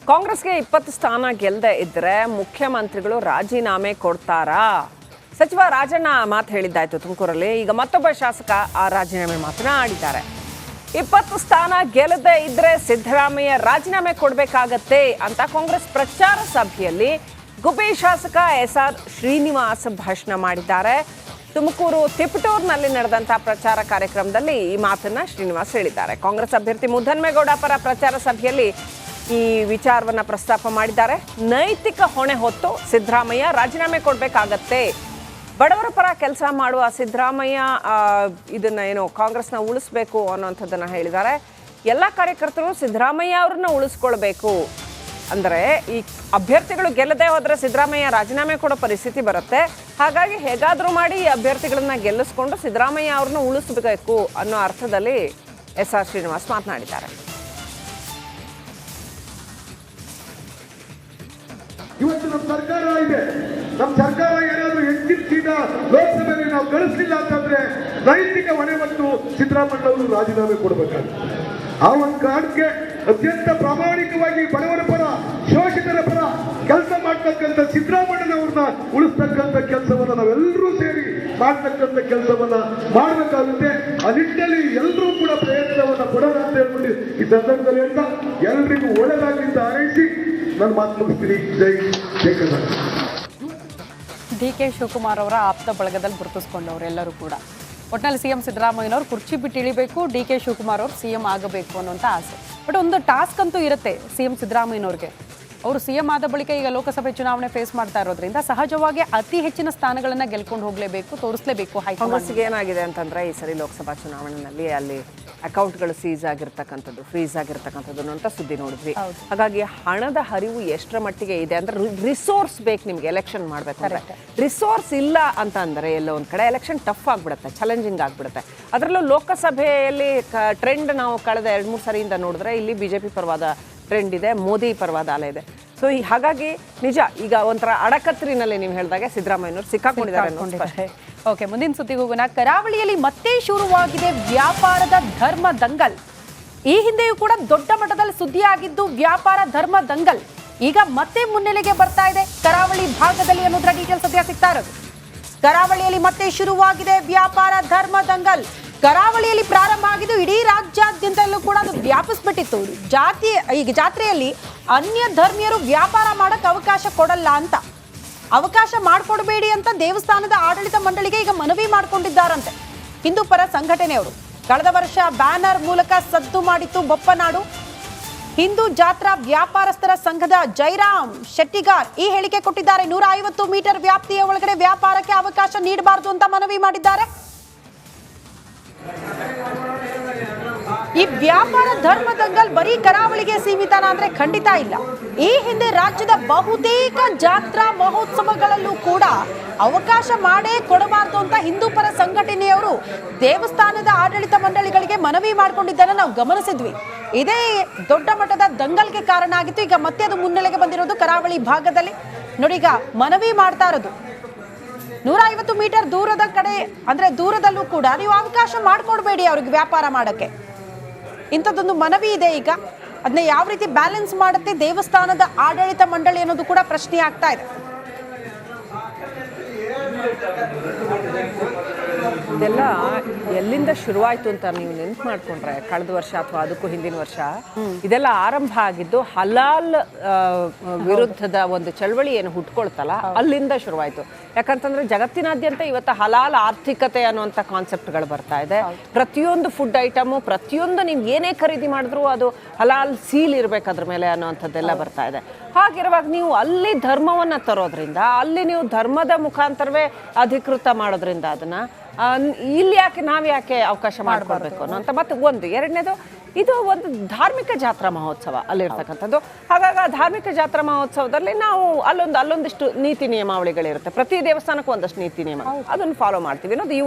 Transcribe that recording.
ಕಾಂಗ್ರೆಸ್ಗೆ 20 ಸ್ಥಾನ ಗೆಲ್ಲದೆ ಇದ್ರೆ ಮುಖ್ಯಮಂತ್ರಿಗಳು ರಾಜೀನಾಮೆ ಕೊಡ್ತಾರಾ? ಸಚಿವ ರಾಜಣ್ಣ ಮಾತು ಹೇಳಿದ್ದಾಯ್ತು ತುಮಕೂರಲ್ಲಿ. ಈಗ ಮತ್ತೊಬ್ಬ ಶಾಸಕ ಆ ರಾಜೀನಾಮೆ ಮಾತನ್ನ ಆಡಿದ್ದಾರೆ. 20 ಸ್ಥಾನ ಗೆಲ್ಲದೆ ಇದ್ರೆ ಸಿದ್ದರಾಮಯ್ಯ ರಾಜೀನಾಮೆ ಕೊಡಬೇಕಾಗತ್ತೆ ಅಂತ ಕಾಂಗ್ರೆಸ್ ಪ್ರಚಾರ ಸಭೆಯಲ್ಲಿ ಗುಬ್ಬಿ ಶಾಸಕ SR ಶ್ರೀನಿವಾಸ್ ಭಾಷಣ ಮಾಡಿದ್ದಾರೆ. ತುಮಕೂರು ತಿಪಟೂರಿನಲ್ಲಿ ನಡೆದಂತಹ ಪ್ರಚಾರ ಕಾರ್ಯಕ್ರಮದಲ್ಲಿ ಈ ಮಾತನ್ನ ಶ್ರೀನಿವಾಸ್ ಹೇಳಿದ್ದಾರೆ. ಕಾಂಗ್ರೆಸ್ ಅಭ್ಯರ್ಥಿ ಮುದ್ದನ್ಮೇಗೌಡ ಪರ ಪ್ರಚಾರ ಸಭೆಯಲ್ಲಿ ಈ ವಿಚಾರವನ್ನ ಪ್ರಸ್ತಾಪ ಮಾಡಿದ್ದಾರೆ. ನೈತಿಕ ಹೊಣೆ ಹೊತ್ತು ಸಿದ್ದರಾಮಯ್ಯ ರಾಜೀನಾಮೆ ಕೊಡಬೇಕಾಗತ್ತೆ. ಬಡವರ ಪರ ಕೆಲಸ ಮಾಡುವ ಸಿದ್ದರಾಮಯ್ಯ ಇದನ್ನ ಏನೋ ಕಾಂಗ್ರೆಸ್ನ ಉಳಿಸ್ಬೇಕು ಅನ್ನೋಂಥದ್ದನ್ನ ಹೇಳಿದ್ದಾರೆ. ಎಲ್ಲ ಕಾರ್ಯಕರ್ತರು ಸಿದ್ದರಾಮಯ್ಯ ಅವ್ರನ್ನ ಉಳಿಸ್ಕೊಳ್ಬೇಕು. ಅಂದರೆ ಈ ಅಭ್ಯರ್ಥಿಗಳು ಗೆಲ್ಲದೆ ಹೋದರೆ ಸಿದ್ದರಾಮಯ್ಯ ರಾಜೀನಾಮೆ ಕೊಡೋ ಪರಿಸ್ಥಿತಿ ಬರುತ್ತೆ. ಹಾಗಾಗಿ ಹೇಗಾದರೂ ಮಾಡಿ ಈ ಅಭ್ಯರ್ಥಿಗಳನ್ನ ಗೆಲ್ಲಿಸ್ಕೊಂಡು ಸಿದ್ದರಾಮಯ್ಯ ಅವ್ರನ್ನ ಉಳಿಸಬೇಕು ಅನ್ನೋ ಅರ್ಥದಲ್ಲಿ SR ಶ್ರೀನಿವಾಸ್ ಮಾತನಾಡಿದ್ದಾರೆ. ಇವತ್ತು ನಮ್ಮ ಸರ್ಕಾರ ಇದೆ. ನಮ್ಮ ಸರ್ಕಾರ ಏನಾದರೂ ಹೆಚ್ಚಿನ ಸೀಟ ಲೋಕಸಭೆಯಲ್ಲಿ ನಾವು ಗಳಿಸಲಿಲ್ಲ ಅಂತಂದ್ರೆ ನೈತಿಕ ಹೊಣೆ ಮತ್ತು ಸಿದ್ದರಾಮಯ್ಯ ಅವರು ರಾಜೀನಾಮೆ ಕೊಡಬೇಕಾಗುತ್ತೆ. ಆ ಒಂದು ಕಾರಣಕ್ಕೆ ಅತ್ಯಂತ ಪ್ರಾಮಾಣಿಕವಾಗಿ ಬಡವರ ಪರ, ಶೋಷಿತರ ಪರ ಕೆಲಸ ಮಾಡ್ತಕ್ಕಂಥ ಸಿದ್ದರಾಮಯ್ಯನವ್ರನ್ನ ಉಳಿಸ್ತಕ್ಕಂಥ ಕೆಲಸವನ್ನ ನಾವೆಲ್ಲರೂ ಸೇರಿ ಮಾಡ್ತಕ್ಕಂಥ ಕೆಲಸವನ್ನ ಮಾಡಬೇಕಾಗುತ್ತೆ. ಆ ನಿಟ್ಟಿನಲ್ಲಿ ಎಲ್ಲರೂ ಕೂಡ ಪ್ರಯತ್ನವನ್ನ ಕೊಡೋಣ ಅಂತ ಹೇಳ್ಬಿಟ್ಟು ಈ ಸಂದರ್ಭದಲ್ಲಿ ಅಂತ ಎಲ್ರಿಗೂ ಒಳ್ಳೆದಾಗಿಂತ ಹಾರೈಸಿ ನಾನು ಮಾತು ಮುಗಿಸ್ತೀನಿ. ಜೈ ಜೈ ಕರ್ನಾಟಕ. DK ಶಿವಕುಮಾರ್ ಅವರ ಆಪ್ತ ಬಳಗದಲ್ಲಿ ಗುರುತಿಸ್ಕೊಂಡವ್ರು ಎಲ್ಲರೂ ಕೂಡ ಒಟ್ಟಿನಲ್ಲಿ CM ಸಿದ್ದರಾಮಯ್ಯನವರು ಕುರ್ಚಿ ಬಿಟ್ಟು ಇಳಿಬೇಕು, DK ಶಿವಕುಮಾರ್ ಅವರು CM ಆಗಬೇಕು ಅನ್ನೋಂಥ ಆಸೆ. ಬಟ್ ಒಂದು ಟಾಸ್ಕ್ ಅಂತೂ ಇರುತ್ತೆ CM ಸಿದ್ದರಾಮಯ್ಯನವ್ರಿಗೆ. ಅವರು CM ಆದ ಬಳಿಕ ಈಗ ಲೋಕಸಭೆ ಚುನಾವಣೆ ಫೇಸ್ ಮಾಡ್ತಾ ಇರೋದ್ರಿಂದ ಸಹಜವಾಗಿ ಅತಿ ಹೆಚ್ಚಿನ ಸ್ಥಾನಗಳನ್ನ ಗೆಲ್ಕೊಂಡು ಹೋಗಲೇಬೇಕು, ತೋರಿಸಲೇಬೇಕು. ಕಾಂಗ್ರೆಸ್ಗೆ ಏನಾಗಿದೆ ಅಂತಂದ್ರೆ ಈ ಸರಿ ಲೋಕಸಭಾ ಚುನಾವಣೆಯಲ್ಲಿ ಅಲ್ಲಿ ಅಕೌಂಟ್ಗಳು ಫ್ರೀಸ್ ಆಗಿರ್ತಕ್ಕಂಥದ್ದು ಅಂತ ಸುದ್ದಿ ನೋಡಿದ್ವಿ. ಹಾಗಾಗಿ ಹಣದ ಹರಿವು ಎಷ್ಟರ ಮಟ್ಟಿಗೆ ಇದೆ ಅಂದ್ರೆ ರಿಸೋರ್ಸ್ ಬೇಕು ನಿಮ್ಗೆ ಎಲೆಕ್ಷನ್ ಮಾಡ್ಬೇಕು ಅಂದ್ರೆ. ರಿಸೋರ್ಸ್ ಇಲ್ಲ ಅಂತ ಅಂದ್ರೆ ಎಲ್ಲೋ ಒಂದ್ ಕಡೆ ಎಲೆಕ್ಷನ್ ಟಫ್ ಆಗ್ಬಿಡುತ್ತೆ, ಚಾಲೆಂಜಿಂಗ್ ಆಗ್ಬಿಡುತ್ತೆ. ಅದರಲ್ಲೂ ಲೋಕಸಭೆಯಲ್ಲಿ ಟ್ರೆಂಡ್ ನಾವು ಕಳೆದ 2-3 ಸರಿಯಿಂದ ನೋಡಿದ್ರೆ ಇಲ್ಲಿ ಬಿಜೆಪಿ ಪರವಾದ ಟ್ರೆಂಡ್ ಇದೆ, ಮೋದಿ ಪರವಾದ ಅಲೆ ಇದೆ. ಸೊ ಹಾಗಾಗಿ ನಿಜ ಈಗ ಒಂಥರ ಅಡಕತ್ರಿನಲ್ಲಿ ನೀವು ಹೇಳಿದಾಗ ಸಿದ್ದರಾಮಯ್ಯನವರು ಸಿಕ್ಕಾಕೊಂಡಿದ್ದಾರೆ. ಓಕೆ, ಮುಂದಿನ ಸುದ್ದಿಗೆ ಹೋಗೋಣ. ಕರಾವಳಿಯಲ್ಲಿ ಮತ್ತೆ ಶುರುವಾಗಿದೆ ವ್ಯಾಪಾರದ ಧರ್ಮ ದಂಗಲ್. ಈ ಹಿಂದೆಯೂ ಕೂಡ ದೊಡ್ಡ ಮಟ್ಟದಲ್ಲಿ ಸುದ್ದಿಯಾಗಿದ್ದು ವ್ಯಾಪಾರ ಧರ್ಮ ದಂಗಲ್ ಈಗ ಮತ್ತೆ ಮುನ್ನೆಲೆಗೆ ಬರ್ತಾ ಇದೆ ಕರಾವಳಿ ಭಾಗದಲ್ಲಿ ಅನ್ನೋದ್ರ ಡೀಟೇಲ್ಸ್ ಸದ್ಯ ಸಿಗ್ತಾ ಇರೋದು. ಕರಾವಳಿಯಲ್ಲಿ ಮತ್ತೆ ಶುರುವಾಗಿದೆ ವ್ಯಾಪಾರ ಧರ್ಮ ದಂಗಲ್. ಕರಾವಳಿಯಲ್ಲಿ ಪ್ರಾರಂಭ ಆಗಿದ್ದು ಇಡೀ ರಾಜ್ಯಾದ್ಯಂತಲೂ ಕೂಡ ಅದು ವ್ಯಾಪಿಸ್ಬಿಟ್ಟಿತ್ತು. ಈಗ ಜಾತ್ರೆಯಲ್ಲಿ ಅನ್ಯ ಧರ್ಮೀಯರು ವ್ಯಾಪಾರ ಮಾಡಕ್ ಅವಕಾಶ ಕೊಡಲ್ಲ ಅಂತ, ಅವಕಾಶ ಮಾಡಿಕೊಡಬೇಡಿ ಅಂತ ದೇವಸ್ಥಾನದ ಆಡಳಿತ ಮಂಡಳಿಗೆ ಈಗ ಮನವಿ ಮಾಡಿಕೊಂಡಿದ್ದಾರಂತೆ ಹಿಂದೂ ಪರ ಸಂಘಟನೆಯವರು. ಕಳೆದ ವರ್ಷ ಬ್ಯಾನರ್ ಮೂಲಕ ಸದ್ದು ಮಾಡಿತ್ತು ಬೊಪ್ಪನಾಡು. ಹಿಂದೂ ಜಾತ್ರಾ ವ್ಯಾಪಾರಸ್ಥರ ಸಂಘದ ಜೈರಾಮ್ ಶೆಟ್ಟಿಗಾರ್ ಈ ಹೇಳಿಕೆ ಕೊಟ್ಟಿದ್ದಾರೆ. 150 ಮೀಟರ್ ವ್ಯಾಪ್ತಿಯ ಒಳಗಡೆ ವ್ಯಾಪಾರಕ್ಕೆ ಅವಕಾಶ ನೀಡಬಾರದು ಅಂತ ಮನವಿ ಮಾಡಿದ್ದಾರೆ. ಈ ವ್ಯಾಪಾರ ಧರ್ಮ ದಂಗಲ್ ಬರೀ ಕರಾವಳಿಗೆ ಸೀಮಿತನ ಅಂದ್ರೆ ಖಂಡಿತ ಇಲ್ಲ. ಈ ಹಿಂದೆ ರಾಜ್ಯದ ಬಹುತೇಕ ಜಾತ್ರಾ ಮಹೋತ್ಸವಗಳಲ್ಲೂ ಕೂಡ ಅವಕಾಶ ಮಾಡೇ ಕೊಡಬಾರ್ದು ಅಂತ ಹಿಂದೂ ಪರ ಸಂಘಟನೆಯವರು ದೇವಸ್ಥಾನದ ಆಡಳಿತ ಮಂಡಳಿಗಳಿಗೆ ಮನವಿ ಮಾಡಿಕೊಂಡಿದ್ದನ್ನು ನಾವು ಗಮನಿಸಿದ್ವಿ. ಇದೇ ದೊಡ್ಡ ಮಟ್ಟದ ದಂಗಲ್ಗೆ ಕಾರಣ ಆಗಿತ್ತು. ಈಗ ಮತ್ತೆ ಅದು ಮುನ್ನೆಲೆಗೆ ಬಂದಿರೋದು ಕರಾವಳಿ ಭಾಗದಲ್ಲಿ. ನೋಡಿ, ಈಗ ಮನವಿ ಮಾಡ್ತಾ ಇರೋದು 150 ಮೀಟರ್ ದೂರದ ಕಡೆ ಅಂದ್ರೆ ದೂರದಲ್ಲೂ ಕೂಡ ನೀವು ಅವಕಾಶ ಮಾಡಿಕೊಡ್ಬೇಡಿ ಅವ್ರಿಗೆ ವ್ಯಾಪಾರ ಮಾಡಕ್ಕೆ. ಇಂಥದ್ದೊಂದು ಮನವಿ ಇದೆ. ಈಗ ಅದನ್ನ ಯಾವ ರೀತಿ ಬ್ಯಾಲೆನ್ಸ್ ಮಾಡುತ್ತೆ ದೇವಸ್ಥಾನದ ಆಡಳಿತ ಮಂಡಳಿ ಅನ್ನೋದು ಕೂಡ ಪ್ರಶ್ನೆ ಆಗ್ತಾ ಇದೆ. ಇದೆಲ್ಲ ಎಲ್ಲಿಂದ ಶುರುವಾಯ್ತು ಅಂತ ನೀವು ನೆನ್ಪು ಮಾಡ್ಕೊಂಡ್ರೆ ಕಳೆದ ವರ್ಷ ಅಥವಾ ಅದಕ್ಕೂ ಹಿಂದಿನ ವರ್ಷ ಇದೆಲ್ಲ ಆರಂಭ ಆಗಿದ್ದು ಹಲಾಲ್ ವಿರುದ್ಧದ ಒಂದು ಚಳವಳಿ ಏನು ಹುಟ್ಕೊಳ್ತಲ್ಲ ಅಲ್ಲಿಂದ ಶುರುವಾಯ್ತು. ಯಾಕಂತಂದ್ರೆ ಜಗತ್ತಿನಾದ್ಯಂತ ಇವತ್ತು ಹಲಾಲ್ ಆರ್ಥಿಕತೆ ಅನ್ನುವಂಥ ಕಾನ್ಸೆಪ್ಟ್ಗಳು ಬರ್ತಾ ಇದೆ. ಪ್ರತಿಯೊಂದು ಫುಡ್ ಐಟಮು, ಪ್ರತಿಯೊಂದು ನೀವು ಏನೇ ಖರೀದಿ ಮಾಡಿದ್ರು ಅದು ಹಲಾಲ್ ಸೀಲ್ ಇರ್ಬೇಕು ಅದ್ರ ಮೇಲೆ ಅನ್ನೋವಂಥದ್ದೆಲ್ಲ ಬರ್ತಾ ಇದೆ. ಹಾಗಿರುವಾಗ ನೀವು ಅಲ್ಲಿ ಧರ್ಮವನ್ನ ತರೋದ್ರಿಂದ, ಅಲ್ಲಿ ನೀವು ಧರ್ಮದ ಮುಖಾಂತರವೇ ಅಧಿಕೃತ ಮಾಡೋದ್ರಿಂದ ಅದನ್ನ ಇಲ್ಲಿ ಯಾಕೆ ನಾವ್ಯಾಕೆ ಅವಕಾಶ ಮಾಡ್ಕೊಡ್ಬೇಕು ಅನ್ನೋಂಥ. ಮತ್ತು ಎರಡನೇದು ಇದು ಒಂದು ಧಾರ್ಮಿಕ ಜಾತ್ರಾ ಮಹೋತ್ಸವ ಅಲ್ಲಿರ್ತಕ್ಕಂಥದ್ದು. ಹಾಗಾಗಿ ಆ ಧಾರ್ಮಿಕ ಜಾತ್ರಾ ಮಹೋತ್ಸವದಲ್ಲಿ ನಾವು ಅಲ್ಲೊಂದಿಷ್ಟು ನೀತಿ ನಿಯಮಾವಳಿಗಳಿರುತ್ತೆ. ಪ್ರತಿ ದೇವಸ್ಥಾನಕ್ಕೂ ಒಂದಷ್ಟು ನೀತಿ ನಿಯಮ ಅದನ್ನು ಫಾಲೋ ಮಾಡ್ತೀವಿ ಅನ್ನೋದು